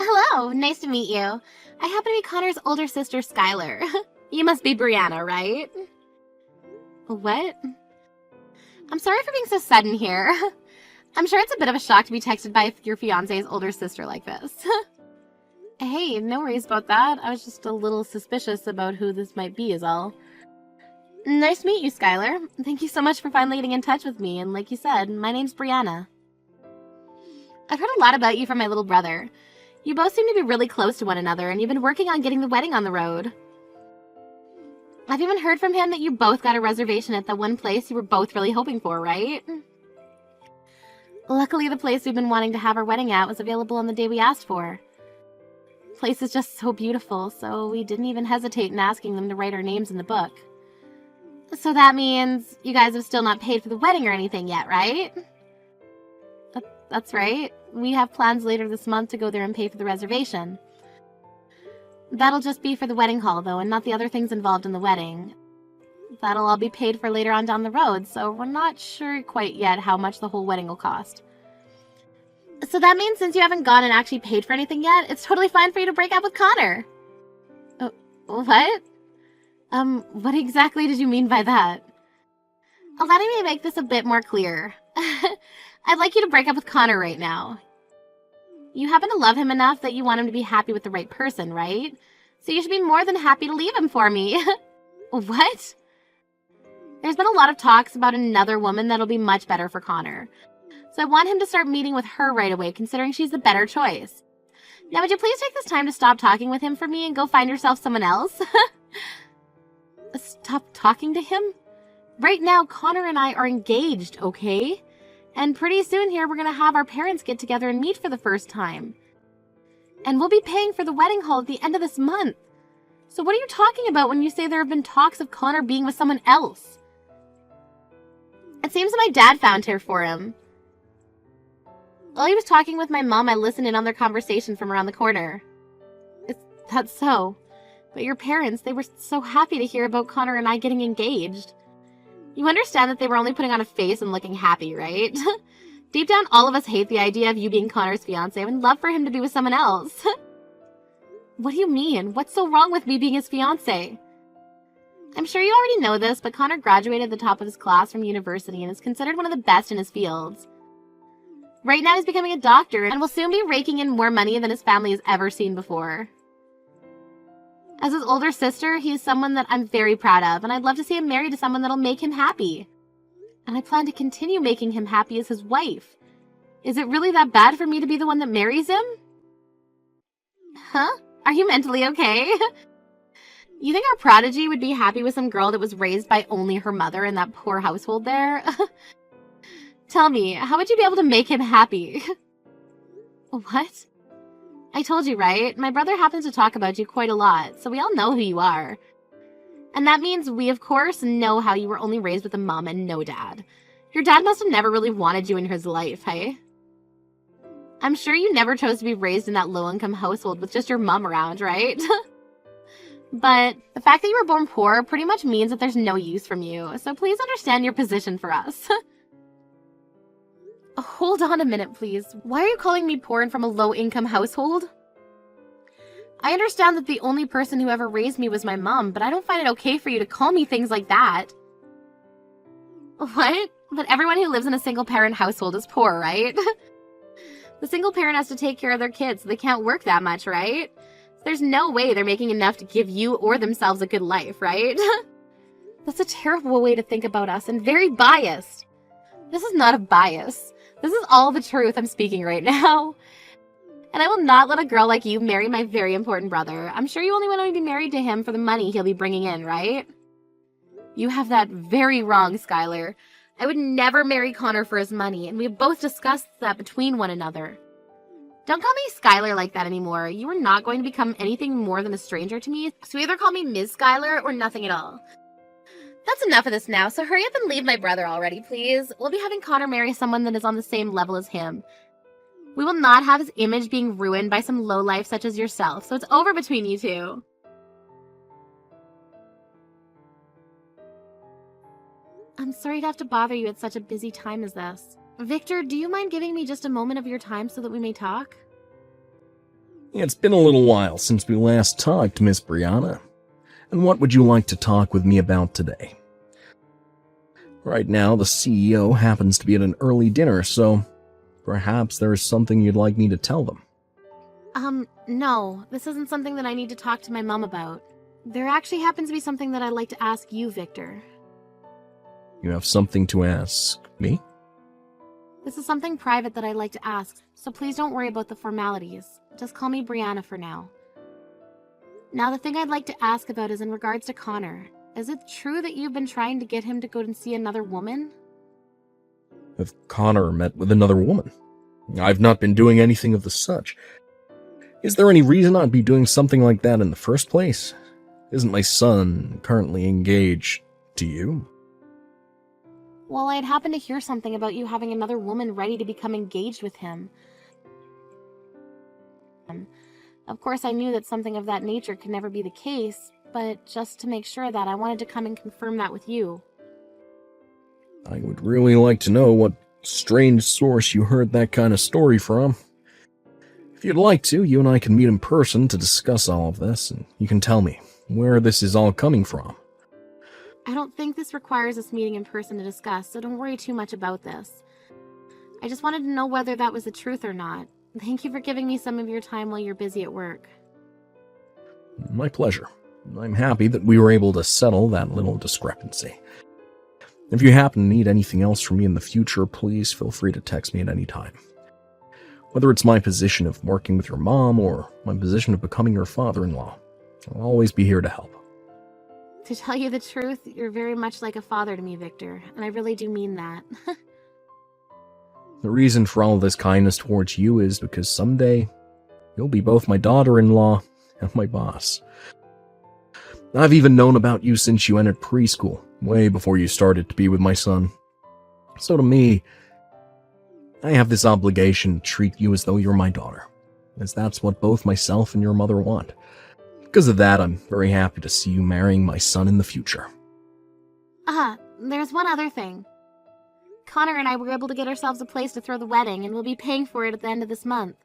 Hello, nice to meet you. I happen to be Connor's older sister, Skylar. You must be Brianna, right? What? I'm sorry for being so sudden here. I'm sure it's a bit of a shock to be texted by your fiance's older sister like this. Hey, no worries about that. I was just a little suspicious about who this might be is all. Nice to meet you, Skylar. Thank you so much for finally getting in touch with me, and like you said, my name's Brianna. I've heard a lot about you from my little brother. You both seem to be really close to one another, and you've been working on getting the wedding on the road. I've even heard from him that you both got a reservation at the one place you were both really hoping for, right? Luckily, the place we've been wanting to have our wedding at was available on the day we asked for. The place is just so beautiful, so we didn't even hesitate in asking them to write our names in the book. So that means you guys have still not paid for the wedding or anything yet, right? That's right. We have plans later this month to go there and pay for the reservation. That'll just be for the wedding hall, though, and not the other things involved in the wedding. That'll all be paid for later on down the road, so we're not sure quite yet how much the whole wedding will cost. So that means since you haven't gone and actually paid for anything yet, it's totally fine for you to break up with Connor. What? What exactly did you mean by that? Allow me to make this a bit more clear. I'd like you to break up with Connor right now. You happen to love him enough that you want him to be happy with the right person, right? So you should be more than happy to leave him for me. What? There's been a lot of talks about another woman that'll be much better for Connor. So I want him to start meeting with her right away, considering she's the better choice. Now, would you please take this time to stop talking with him for me and go find yourself someone else? Stop talking to him? Right now, Connor and I are engaged, okay? And pretty soon here, we're going to have our parents get together and meet for the first time. And we'll be paying for the wedding hall at the end of this month. So what are you talking about when you say there have been talks of Connor being with someone else? It seems that my dad found her for him. While he was talking with my mom, I listened in on their conversation from around the corner. That's so. But your parents, they were so happy to hear about Connor and I getting engaged. You understand that they were only putting on a face and looking happy, right? Deep down, all of us hate the idea of you being Connor's fiancé and love for him to be with someone else. What do you mean? What's so wrong with me being his fiancé? I'm sure you already know this, but Connor graduated at the top of his class from university and is considered one of the best in his fields. Right now, he's becoming a doctor and will soon be raking in more money than his family has ever seen before. As his older sister, he is someone that I'm very proud of, and I'd love to see him married to someone that'll make him happy. And I plan to continue making him happy as his wife. Is it really that bad for me to be the one that marries him? Huh? Are you mentally okay? You think our prodigy would be happy with some girl that was raised by only her mother in that poor household there? Tell me, how would you be able to make him happy? What? I told you, right? My brother happens to talk about you quite a lot, so we all know who you are. And that means we, of course, know how you were only raised with a mom and no dad. Your dad must have never really wanted you in his life, hey? I'm sure you never chose to be raised in that low-income household with just your mom around, right? But the fact that you were born poor pretty much means that there's no use from you, so please understand your position for us. Hold on a minute, please. Why are you calling me poor and from a low-income household? I understand that the only person who ever raised me was my mom, but I don't find it okay for you to call me things like that. What? But everyone who lives in a single-parent household is poor, right? The single parent has to take care of their kids, so they can't work that much, right? There's no way they're making enough to give you or themselves a good life, right? That's a terrible way to think about us and very biased. This is not a bias. This is all the truth I'm speaking right now. And I will not let a girl like you marry my very important brother. I'm sure you only want to be married to him for the money he'll be bringing in, right? You have that very wrong, Skylar. I would never marry Connor for his money, and we have both discussed that between one another. Don't call me Skylar like that anymore. You are not going to become anything more than a stranger to me, so either call me Ms. Skylar or nothing at all. That's enough of this now, so hurry up and leave my brother already, please. We'll be having Connor marry someone that is on the same level as him. We will not have his image being ruined by some lowlife such as yourself, so it's over between you two. I'm sorry to have to bother you at such a busy time as this. Victor, do you mind giving me just a moment of your time so that we may talk? It's been a little while since we last talked, Miss Brianna. And what would you like to talk with me about today? Right now, the CEO happens to be at an early dinner, so perhaps there is something you'd like me to tell them. No, this isn't something that I need to talk to my mom about. There actually happens to be something that I'd like to ask you, Victor. You have something to ask me? This is something private that I'd like to ask, so please don't worry about the formalities. Just call me Brianna for now. Now, the thing I'd like to ask about is in regards to Connor. Is it true that you've been trying to get him to go and see another woman? Have Connor met with another woman? I've not been doing anything of the such. Is there any reason I'd be doing something like that in the first place? Isn't my son currently engaged to you? Well, I'd happened to hear something about you having another woman ready to become engaged with him. Of course, I knew that something of that nature could never be the case, but just to make sure of that, I wanted to come and confirm that with you. I would really like to know what strange source you heard that kind of story from. If you'd like to, you and I can meet in person to discuss all of this, and you can tell me where this is all coming from. I don't think this requires us meeting in person to discuss, so don't worry too much about this. I just wanted to know whether that was the truth or not. Thank you for giving me some of your time while you're busy at work. My pleasure. I'm happy that we were able to settle that little discrepancy. If you happen to need anything else from me in the future, please feel free to text me at any time. Whether it's my position of working with your mom or my position of becoming your father-in-law, I'll always be here to help. To tell you the truth, you're very much like a father to me, Victor, and I really do mean that. The reason for all this kindness towards you is because someday you'll be both my daughter-in-law and my boss. I've even known about you since you entered preschool, way before you started to be with my son. So to me, I have this obligation to treat you as though you're my daughter, as that's what both myself and your mother want. Because of that, I'm very happy to see you marrying my son in the future. There's one other thing. Connor and I were able to get ourselves a place to throw the wedding, and we'll be paying for it at the end of this month.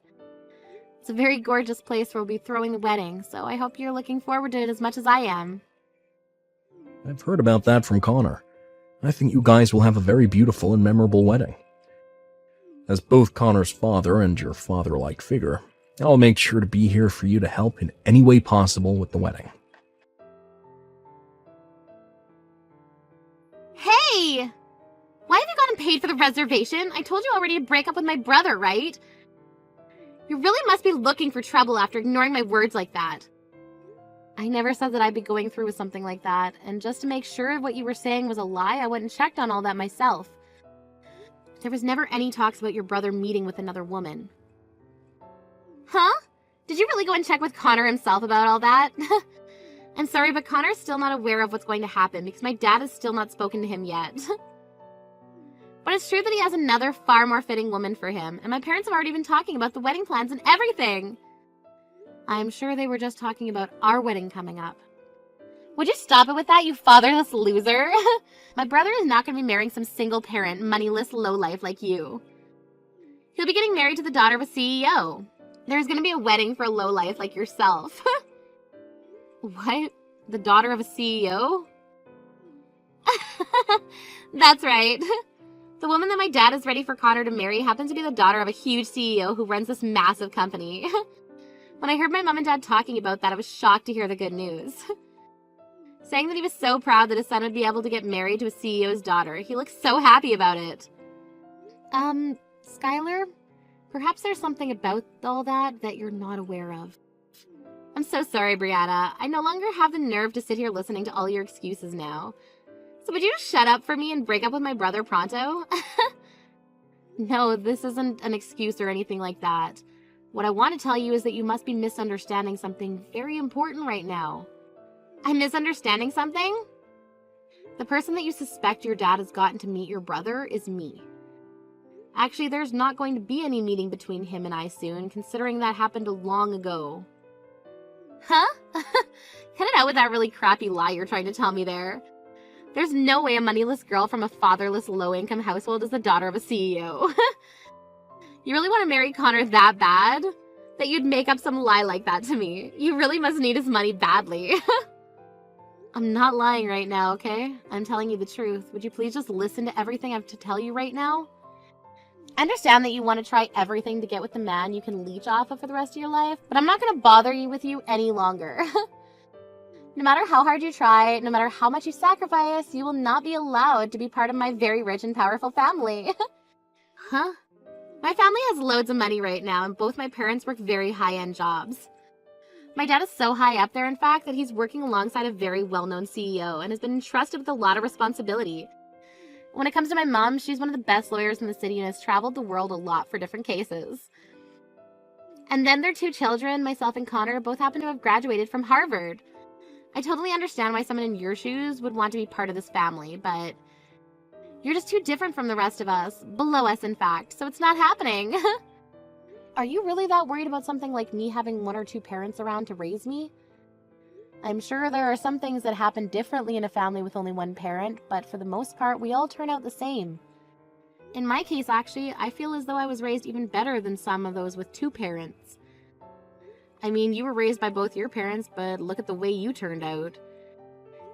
It's a very gorgeous place where we'll be throwing the wedding, so I hope you're looking forward to it as much as I am. I've heard about that from Connor. I think you guys will have a very beautiful and memorable wedding. As both Connor's father and your father-like figure, I'll make sure to be here for you to help in any way possible with the wedding. Hey! Why have you gone and paid for the reservation? I told you already to break up with my brother, right? You really must be looking for trouble after ignoring my words like that. I never said that I'd be going through with something like that, and just to make sure what you were saying was a lie, I went and checked on all that myself. There was never any talks about your brother meeting with another woman. Huh? Did you really go and check with Connor himself about all that? I'm sorry, but Connor's still not aware of what's going to happen because my dad has still not spoken to him yet. But it's true that he has another far more fitting woman for him, and my parents have already been talking about the wedding plans and everything. I'm sure they were just talking about our wedding coming up. Would you stop it with that, you fatherless loser? My brother is not going to be marrying some single-parent, moneyless lowlife like you. He'll be getting married to the daughter of a CEO. There's going to be a wedding for a lowlife like yourself. What? The daughter of a CEO? That's right. The woman that my dad is ready for Connor to marry happens to be the daughter of a huge CEO who runs this massive company. When I heard my mom and dad talking about that, I was shocked to hear the good news. Saying that he was so proud that his son would be able to get married to a CEO's daughter. He looked so happy about it. Skylar, perhaps there's something about all that you're not aware of. I'm so sorry, Brianna. I no longer have the nerve to sit here listening to all your excuses now. So would you just shut up for me and break up with my brother pronto? No, this isn't an excuse or anything like that. What I want to tell you is that you must be misunderstanding something very important right now. I'm misunderstanding something? The person that you suspect your dad has gotten to meet your brother is me. Actually, there's not going to be any meeting between him and I soon, considering that happened long ago. Huh? Cut it out with that really crappy lie you're trying to tell me there. There's no way a moneyless girl from a fatherless, low-income household is the daughter of a CEO. You really want to marry Connor that bad? that you'd make up some lie like that to me. You really must need his money badly. I'm not lying right now, okay? I'm telling you the truth. Would you please just listen to everything I have to tell you right now? I understand that you want to try everything to get with the man you can leech off of for the rest of your life, but I'm not going to bother you with you any longer. No matter how hard you try, no matter how much you sacrifice, you will not be allowed to be part of my very rich and powerful family. Huh? My family has loads of money right now, and both my parents work very high-end jobs. My dad is so high up there, in fact, that he's working alongside a very well-known CEO and has been entrusted with a lot of responsibility. When it comes to my mom, she's one of the best lawyers in the city and has traveled the world a lot for different cases. And then their 2 children, myself and Connor, both happen to have graduated from Harvard. I totally understand why someone in your shoes would want to be part of this family, but you're just too different from the rest of us, below us in fact, so it's not happening. Are you really that worried about something like me having 1 or 2 parents around to raise me? I'm sure there are some things that happen differently in a family with only 1 parent, but for the most part, we all turn out the same. In my case, actually, I feel as though I was raised even better than some of those with 2 parents. I mean, you were raised by both your parents, but look at the way you turned out.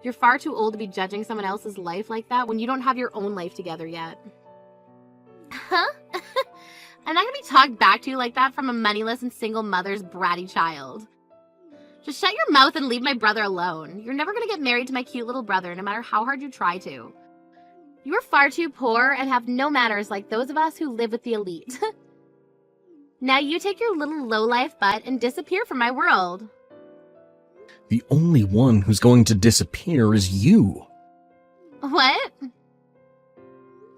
You're far too old to be judging someone else's life like that when you don't have your own life together yet. Huh? I'm not gonna be talked back to like that from a moneyless and single mother's bratty child. Just shut your mouth and leave my brother alone. You're never gonna get married to my cute little brother, no matter how hard you try to. You are far too poor and have no manners like those of us who live with the elite. Now you take your little lowlife butt and disappear from my world. The only one who's going to disappear is you. What?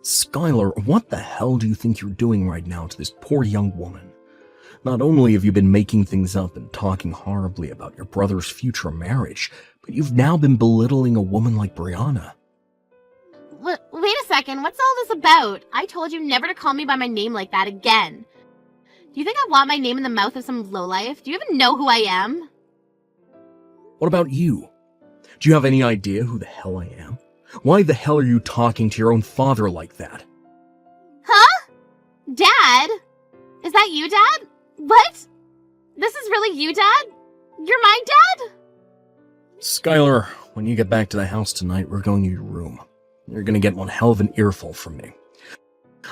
Skylar, what the hell do you think you're doing right now to this poor young woman? Not only have you been making things up and talking horribly about your brother's future marriage, but you've now been belittling a woman like Brianna. Wait a second, what's all this about? I told you never to call me by my name like that again. Do you think I want my name in the mouth of some lowlife? Do you even know who I am? What about you? Do you have any idea who the hell I am? Why the hell are you talking to your own father like that? Huh? Dad? Is that you, Dad? What? This is really you, Dad? You're my dad? Skylar, when you get back to the house tonight, we're going to your room. You're going to get one hell of an earful from me.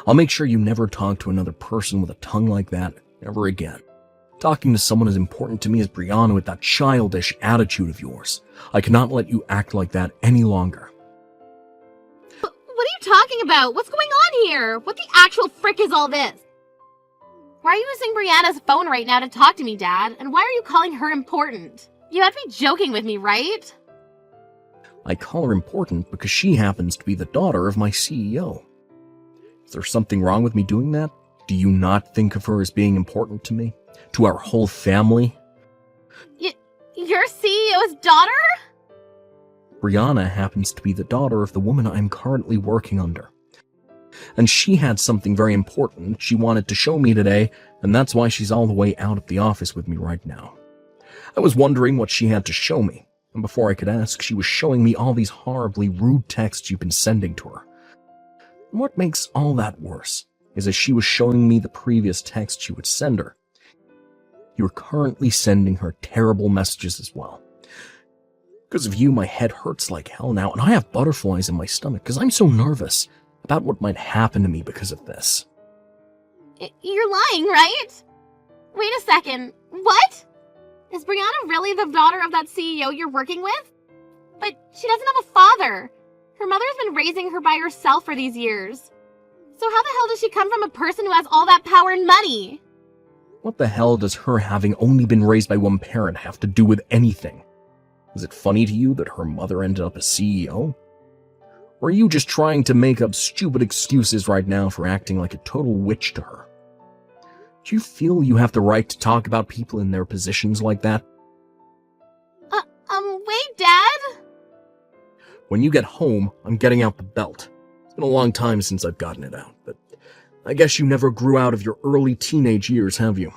I'll make sure you never talk to another person with a tongue like that ever again. Talking to someone as important to me as Brianna with that childish attitude of yours. I cannot let you act like that any longer. What are you talking about? What's going on here? What the actual frick is all this? Why are you using Brianna's phone right now to talk to me, Dad? And why are you calling her important? You have to be joking with me, right? I call her important because she happens to be the daughter of my CEO. Is there something wrong with me doing that? Do you not think of her as being important to me? To our whole family? Your CEO's daughter? Brianna happens to be the daughter of the woman I'm currently working under. And she had something very important she wanted to show me today, and that's why she's all the way out of the office with me right now. I was wondering what she had to show me, and before I could ask, she was showing me all these horribly rude texts you've been sending to her. And what makes all that worse is as she was showing me the previous texts you would send her, you were currently sending her terrible messages as well. Because of you, my head hurts like hell now, and I have butterflies in my stomach because I'm so nervous about what might happen to me because of this. You're lying, right? Wait a second. What? Is Brianna really the daughter of that CEO you're working with? But she doesn't have a father. Her mother's been raising her by herself for these years. So how the hell does she come from a person who has all that power and money? What the hell does her having only been raised by one parent have to do with anything? Is it funny to you that her mother ended up a CEO? Or are you just trying to make up stupid excuses right now for acting like a total witch to her? Do you feel you have the right to talk about people in their positions like that? Wait, Dad? When you get home, I'm getting out the belt. It's been a long time since I've gotten it out, but I guess you never grew out of your early teenage years, have you?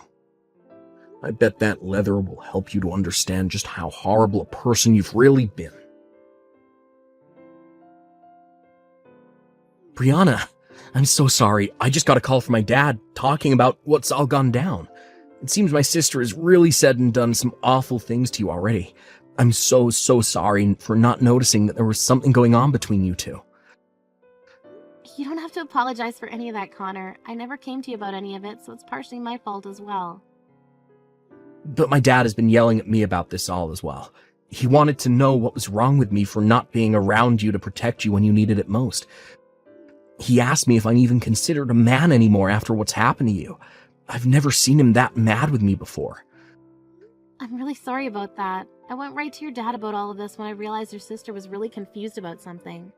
I bet that leather will help you to understand just how horrible a person you've really been. Brianna, I'm so sorry. I just got a call from my dad talking about what's all gone down. It seems my sister has really said and done some awful things to you already. I'm so sorry for not noticing that there was something going on between you two. You don't have to apologize for any of that, Connor. I never came to you about any of it, so it's partially my fault as well. But my dad has been yelling at me about this all as well. He wanted to know what was wrong with me for not being around you to protect you when you needed it most. He asked me if I'm even considered a man anymore after what's happened to you. I've never seen him that mad with me before. I'm really sorry about that. I went right to your dad about all of this when I realized your sister was really confused about something.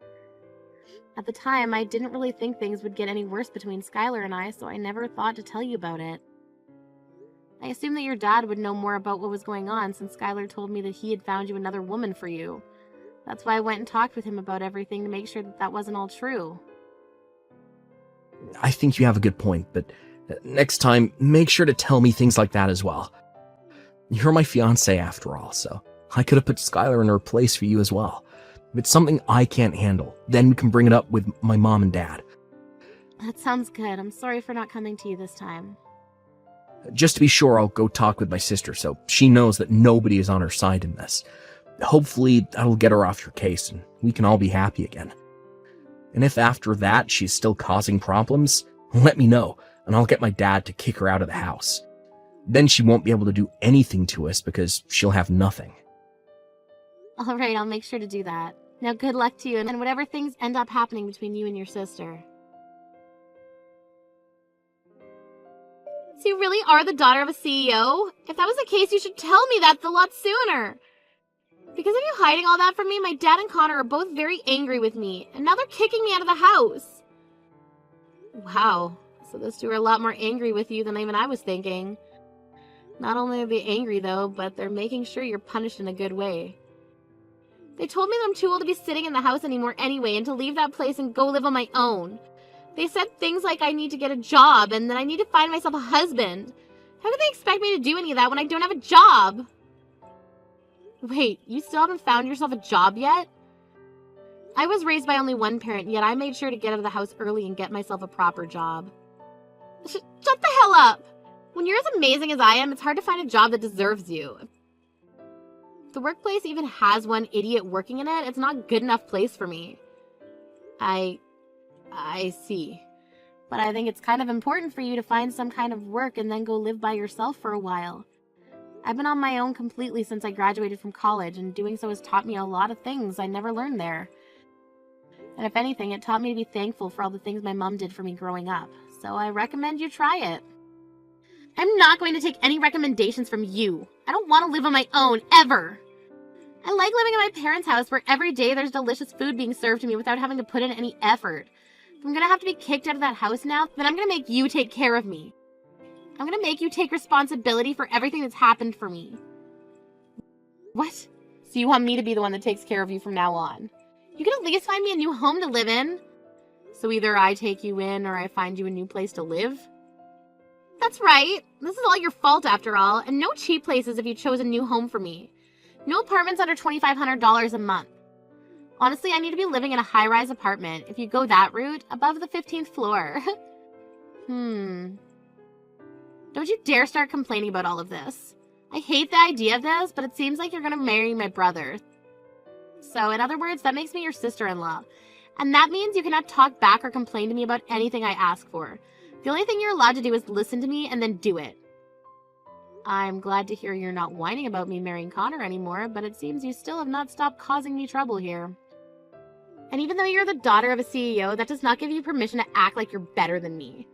At the time, I didn't really think things would get any worse between Skylar and I, so I never thought to tell you about it. I assumed that your dad would know more about what was going on since Skylar told me that he had found you another woman for you. That's why I went and talked with him about everything to make sure that that wasn't all true. I think you have a good point, but next time, make sure to tell me things like that as well. You're my fiancé after all, so I could have put Skylar in her place for you as well. If it's something I can't handle, then we can bring it up with my mom and dad. That sounds good. I'm sorry for not coming to you this time. Just to be sure, I'll go talk with my sister so she knows that nobody is on her side in this. Hopefully, that'll get her off your case and we can all be happy again. And if after that she's still causing problems, let me know and I'll get my dad to kick her out of the house. Then she won't be able to do anything to us because she'll have nothing. All right, I'll make sure to do that. Now good luck to you and whatever things end up happening between you and your sister. So you really are the daughter of a CEO? If that was the case, you should tell me that a lot sooner. Because of you hiding all that from me, my dad and Connor are both very angry with me, and now they're kicking me out of the house. Wow, so those two are a lot more angry with you than even I was thinking. Not only are they angry, though, but they're making sure you're punished in a good way. They told me that I'm too old to be sitting in the house anymore anyway, and to leave that place and go live on my own. They said things like I need to get a job, and that I need to find myself a husband. How could they expect me to do any of that when I don't have a job? Wait, you still haven't found yourself a job yet? I was raised by only one parent, yet I made sure to get out of the house early and get myself a proper job. Shut the hell up! When you're as amazing as I am, it's hard to find a job that deserves you. If the workplace even has one idiot working in it, it's not a good enough place for me. I see. But I think it's kind of important for you to find some kind of work and then go live by yourself for a while. I've been on my own completely since I graduated from college, and doing so has taught me a lot of things I never learned there. And if anything, it taught me to be thankful for all the things my mom did for me growing up. So I recommend you try it. I'm not going to take any recommendations from you. I don't want to live on my own, ever. I like living in my parents' house where every day there's delicious food being served to me without having to put in any effort. If I'm going to have to be kicked out of that house now, then I'm going to make you take care of me. I'm going to make you take responsibility for everything that's happened for me. What? So you want me to be the one that takes care of you from now on? You can at least find me a new home to live in. So either I take you in or I find you a new place to live? That's right. This is all your fault after all, and no cheap places if you chose a new home for me. No apartments under $2,500 a month. Honestly, I need to be living in a high-rise apartment, if you go that route, above the 15th floor. Don't you dare start complaining about all of this. I hate the idea of this, but it seems like you're going to marry my brother. So, in other words, that makes me your sister-in-law. And that means you cannot talk back or complain to me about anything I ask for. The only thing you're allowed to do is listen to me and then do it. I'm glad to hear you're not whining about me marrying Connor anymore, but it seems you still have not stopped causing me trouble here. And even though you're the daughter of a CEO, that does not give you permission to act like you're better than me.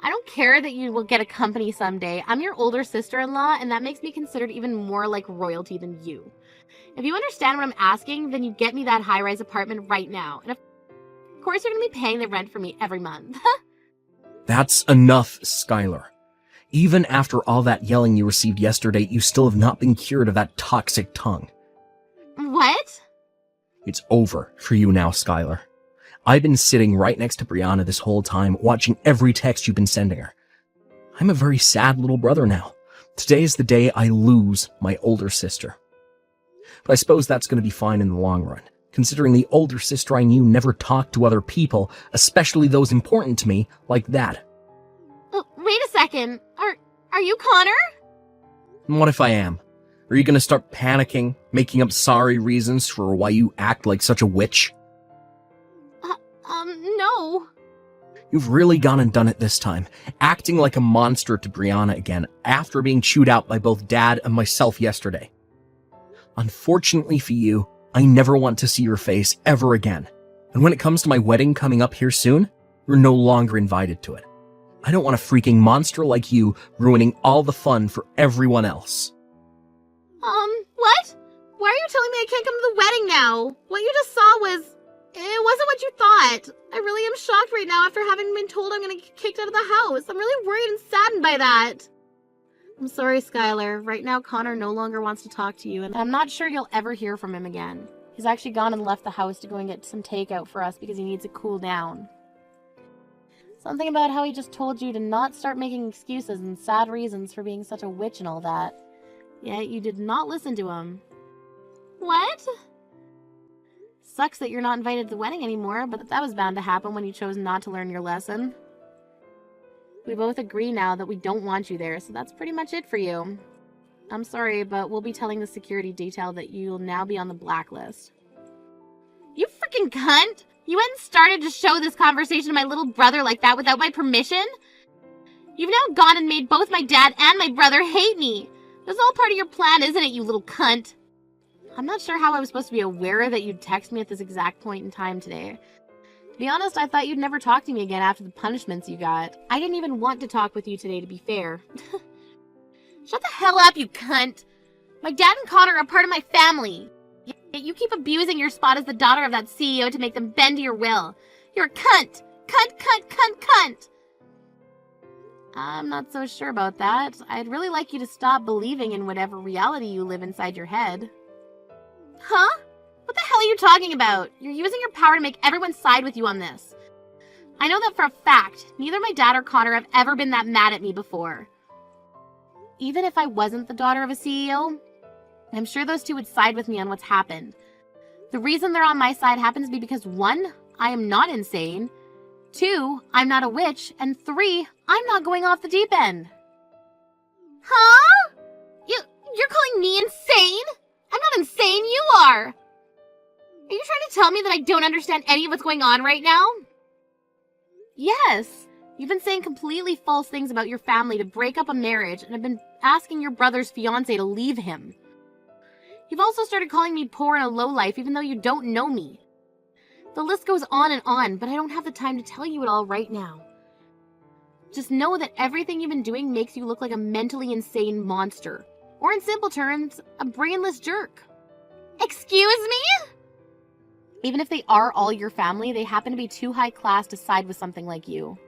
I don't care that you will get a company someday. I'm your older sister-in-law, and that makes me considered even more like royalty than you. If you understand what I'm asking, then you get me that high-rise apartment right now. And of course, you're going to be paying the rent for me every month. That's enough, Skylar. Even after all that yelling you received yesterday, you still have not been cured of that toxic tongue. What? It's over for you now, Skylar. I've been sitting right next to Brianna this whole time, watching every text you've been sending her. I'm a very sad little brother now. Today is the day I lose my older sister. But I suppose that's going to be fine in the long run, considering the older sister I knew never talked to other people, especially those important to me, like that. Wait a second. Are Are you Connor? And what if I am? Are you gonna start panicking, making up sorry reasons for why you act like such a witch? No. You've really gone and done it this time, acting like a monster to Brianna again after being chewed out by both Dad and myself yesterday. Unfortunately for you, I never want to see your face ever again. And when it comes to my wedding coming up here soon, you're no longer invited to it. I don't want a freaking monster like you ruining all the fun for everyone else. What? Why are you telling me I can't come to the wedding now? What you just saw was... It wasn't what you thought. I really am shocked right now after having been told I'm gonna get kicked out of the house. I'm really worried and saddened by that. I'm sorry, Skylar. Right now, Connor no longer wants to talk to you, and I'm not sure you'll ever hear from him again. He's actually gone and left the house to go and get some takeout for us because he needs to cool down. Something about how he just told you to not start making excuses and sad reasons for being such a witch and all that. Yet you did not listen to him. What? Sucks that you're not invited to the wedding anymore, but that was bound to happen when you chose not to learn your lesson. We both agree now that we don't want you there, so that's pretty much it for you. I'm sorry, but we'll be telling the security detail that you'll now be on the blacklist. You freaking cunt! You hadn't started to show this conversation to my little brother like that without my permission? You've now gone and made both my dad and my brother hate me. This is all part of your plan, isn't it, you little cunt? I'm not sure how I was supposed to be aware that you'd text me at this exact point in time today. To be honest, I thought you'd never talk to me again after the punishments you got. I didn't even want to talk with you today, to be fair. Shut the hell up, you cunt! My dad and Connor are part of my family. Yet you keep abusing your spot as the daughter of that CEO to make them bend to your will. You're a cunt! Cunt, cunt, cunt, cunt! I'm not so sure about that. I'd really like you to stop believing in whatever reality you live inside your head. Huh? What the hell are you talking about? You're using your power to make everyone side with you on this. I know that for a fact. Neither my dad or Connor have ever been that mad at me before. Even if I wasn't the daughter of a CEO, I'm sure those two would side with me on what's happened. The reason they're on my side happens to be because 1, I am not insane, 2, I'm not a witch, and 3, I'm not going off the deep end. Huh? You're calling me insane? I'm not insane, you are! Are you trying to tell me that I don't understand any of what's going on right now? Yes. You've been saying completely false things about your family to break up a marriage and have been asking your brother's fiancé to leave him. You've also started calling me poor and a lowlife even though you don't know me. The list goes on, but I don't have the time to tell you it all right now. Just know that everything you've been doing makes you look like a mentally insane monster. Or in simple terms, a brainless jerk. Excuse me? Even if they are all your family, they happen to be too high class to side with something like you.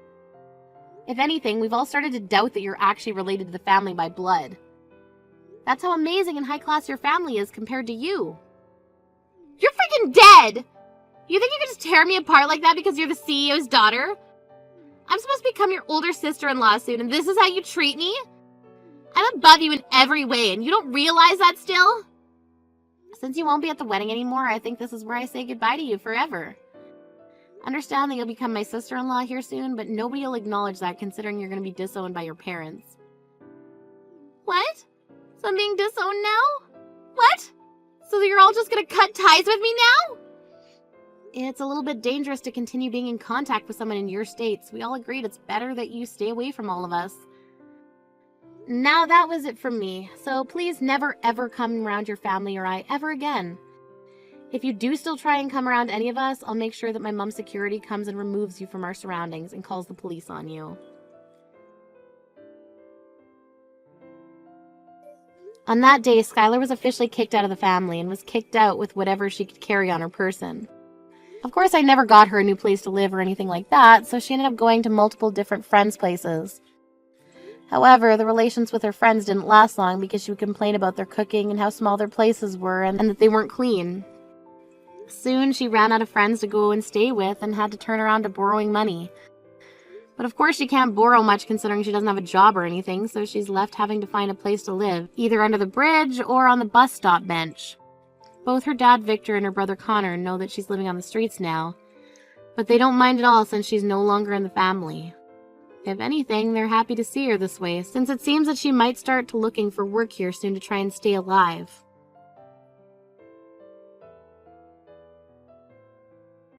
If anything, we've all started to doubt that you're actually related to the family by blood. That's how amazing and high class your family is compared to you. You're freaking dead! You think you can just tear me apart like that because you're the CEO's daughter? I'm supposed to become your older sister-in-law soon, and this is how you treat me? I'm above you in every way, and you don't realize that still? Since you won't be at the wedding anymore, I think this is where I say goodbye to you forever. Understand that you'll become my sister-in-law here soon, but nobody will acknowledge that considering you're going to be disowned by your parents. What? So I'm being disowned now? What? So you're all just going to cut ties with me now? It's a little bit dangerous to continue being in contact with someone in your states. We all agreed it's better that you stay away from all of us. Now that was it from me, so please never ever come around your family or I ever again. If you do still try and come around any of us, I'll make sure that my mom's security comes and removes you from our surroundings and calls the police on you. On that day, Skylar was officially kicked out of the family and was kicked out with whatever she could carry on her person. Of course, I never got her a new place to live or anything like that, so she ended up going to multiple different friends' places. However, the relations with her friends didn't last long because she would complain about their cooking and how small their places were and that they weren't clean. Soon, she ran out of friends to go and stay with and had to turn around to borrowing money. But of course, she can't borrow much considering she doesn't have a job or anything, so she's left having to find a place to live, either under the bridge or on the bus stop bench. Both her dad Victor and her brother Connor know that she's living on the streets now, but they don't mind at all since she's no longer in the family. If anything, they're happy to see her this way, since it seems that she might start to looking for work here soon to try and stay alive.